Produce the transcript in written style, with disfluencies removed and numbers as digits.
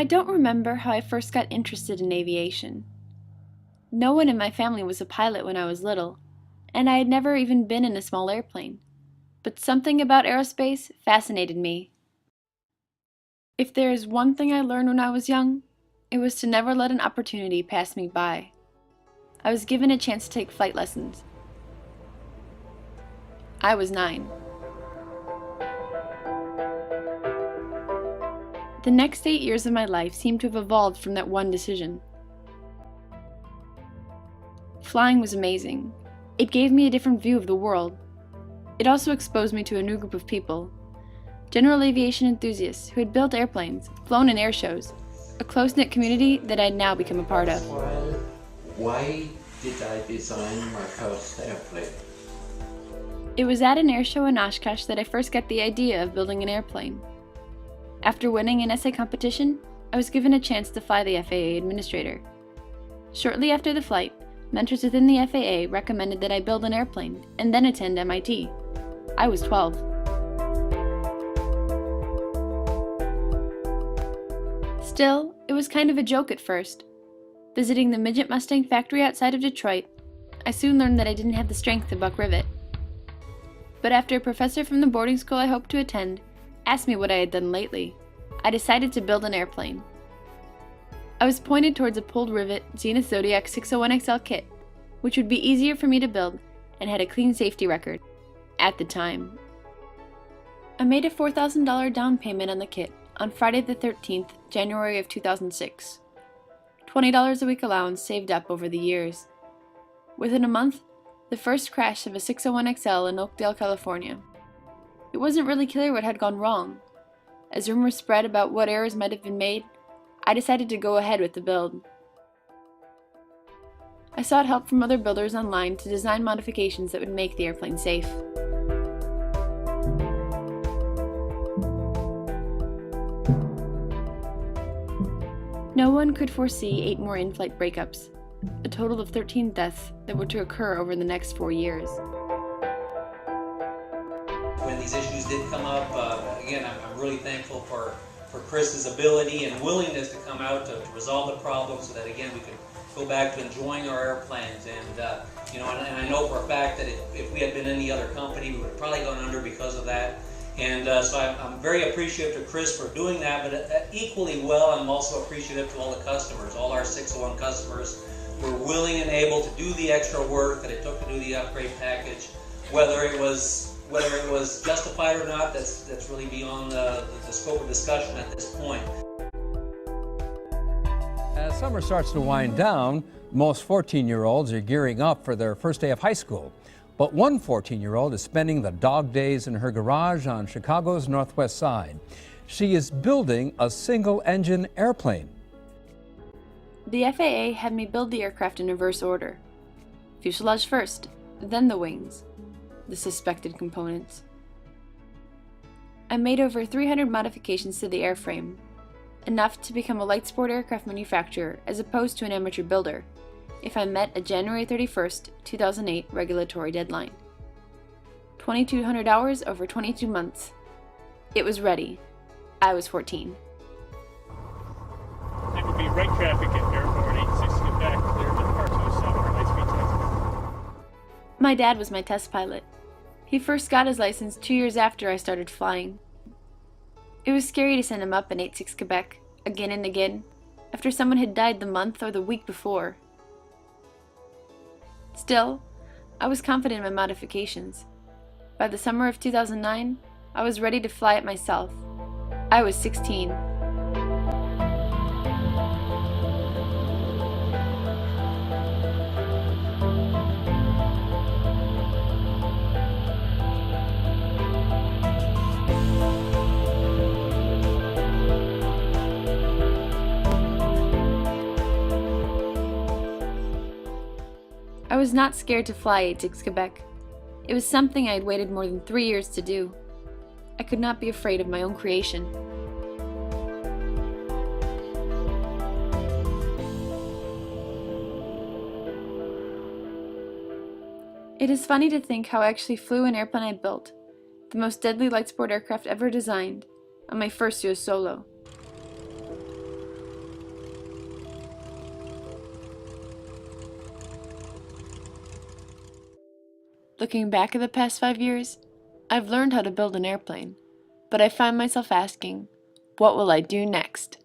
I don't remember how I first got interested in aviation. No one in my family was a pilot when I was little, and I had never even been in a small airplane. But something about aerospace fascinated me. If there is one thing I learned when I was young, it was to never let an opportunity pass me by. I was given a chance to take flight lessons. I was 9. The next 8 years of my life seemed to have evolved from that one decision. Flying was amazing. It gave me a different view of the world. It also exposed me to a new group of people. General aviation enthusiasts who had built airplanes, flown in air shows, a close-knit community that I had now become a part of. Why did I design my first airplane? It was at an air show in Oshkosh that I first got the idea of building an airplane. After winning an essay competition, I was given a chance to fly the FAA administrator. Shortly after the flight, mentors within the FAA recommended that I build an airplane and then attend MIT. I was 12. Still, it was kind of a joke at first. Visiting the Midget Mustang factory outside of Detroit, I soon learned that I didn't have the strength to buck rivet. But after a professor from the boarding school I hoped to attend asked me what I had done lately, I decided to build an airplane. I was pointed towards a pulled rivet Zenith Zodiac 601XL kit, which would be easier for me to build and had a clean safety record, at the time. I made a $4,000 down payment on the kit on Friday the 13th, January of 2006. $20 a week allowance saved up over the years. Within a month, the first crash of a 601XL in Oakdale, California. It wasn't really clear what had gone wrong. As rumors spread about what errors might have been made, I decided to go ahead with the build. I sought help from other builders online to design modifications that would make the airplane safe. No one could foresee 8 more in-flight breakups, a total of 13 deaths that were to occur over the next 4 years. When these issues did come up, again, I'm really thankful for Chris's ability and willingness to come out to resolve the problem so that, again, we could go back to enjoying our airplanes. And, and I know for a fact that if we had been any other company, we would have probably gone under because of that. And so I'm very appreciative to Chris for doing that, but equally well, I'm also appreciative to all the customers. All our 601 customers were willing and able to do the extra work that it took to do the upgrade package, whether it was justified or not. That's really beyond the scope of discussion at this point. As summer starts to wind down, most 14-year-olds are gearing up for their first day of high school. But one 14-year-old is spending the dog days in her garage on Chicago's Northwest Side. She is building a single-engine airplane. The FAA had me build the aircraft in reverse order. Fuselage first, then the wings, the suspected components. I made over 300 modifications to the airframe, enough to become a light sport aircraft manufacturer as opposed to an amateur builder, if I met a January 31st, 2008 regulatory deadline. 2,200 hours over 22 months. It was ready. I was 14. It would be right traffic at Airport 86 to get back clear to Part 207 or high-speed test. My dad was my test pilot. He first got his license 2 years after I started flying. It was scary to send him up in 86 Quebec, again and again, after someone had died the month or the week before. Still, I was confident in my modifications. By the summer of 2009, I was ready to fly it myself. I was 16. I was not scared to fly 86 Quebec. It was something I had waited more than 3 years to do. I could not be afraid of my own creation. It is funny to think how I actually flew an airplane I built, the most deadly light sport aircraft ever designed, on my first US solo. Looking back at the past 5 years, I've learned how to build an airplane, but I find myself asking, what will I do next?